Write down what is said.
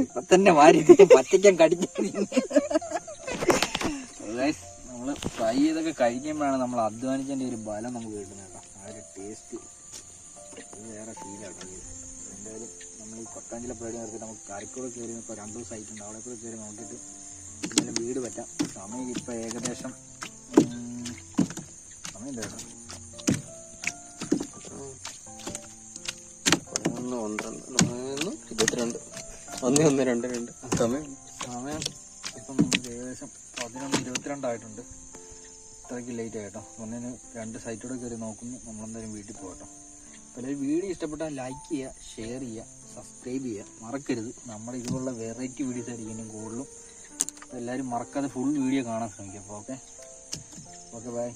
ഇപ്പൊ തന്നെ വാരി പച്ചയ്ക്കാൻ കടിച്ചു. നമ്മള് ഫ്രൈ ചെയ്തൊക്കെ കഴിക്കുമ്പോഴാണ് നമ്മൾ അധ്വാനിച്ചതിന്റെ ഒരു ബലം നമുക്ക് കിട്ടുന്നത് കേട്ടോ. ആ ഒരു ടേസ്റ്റ് വേറെ ഫീലാട്ടോ. എന്തായാലും നമ്മൾ ഈ കൊട്ടാഞ്ചില പരിപാടി നിർത്തിയിട്ട് നമുക്ക് കാരിക്കൂടെ കയറി ഇപ്പോൾ 2 ദിവസം ആയിട്ടുണ്ട്. അവിടെ കൂടെ കയറി നോക്കിയിട്ട് എന്തായാലും വീട് പറ്റാം. സമയം ഇപ്പം ഏകദേശം സമയം എന്താ കേട്ടോ 11:22 സമയം ഇപ്പം നമുക്ക് ഏകദേശം 11:22 ആയിട്ടുണ്ട്. ഇത്രയ്ക്ക് ലേറ്റ് ആയിട്ടോ. ഒന്നിന് 2 സൈറ്റോടെ കയറി നോക്കുന്നു. നമ്മളെന്തായാലും വീട്ടിൽ പോകട്ടോ. അപ്പോൾ വീഡിയോ ഇഷ്ടപ്പെട്ടാൽ ലൈക്ക് ചെയ്യുക, ഷെയർ ചെയ്യുക, സബ്സ്ക്രൈബ് ചെയ്യുക മറക്കരുത്. നമ്മുടെ ഇതുപോലുള്ള വെറൈറ്റി വീഡിയോസ് ആയിരിക്കും കൂടുതലും. അപ്പോൾ എല്ലാവരും മറക്കാതെ ഫുൾ വീഡിയോ കാണാൻ ശ്രമിക്കുക. അപ്പോൾ ഓക്കെ ബൈ.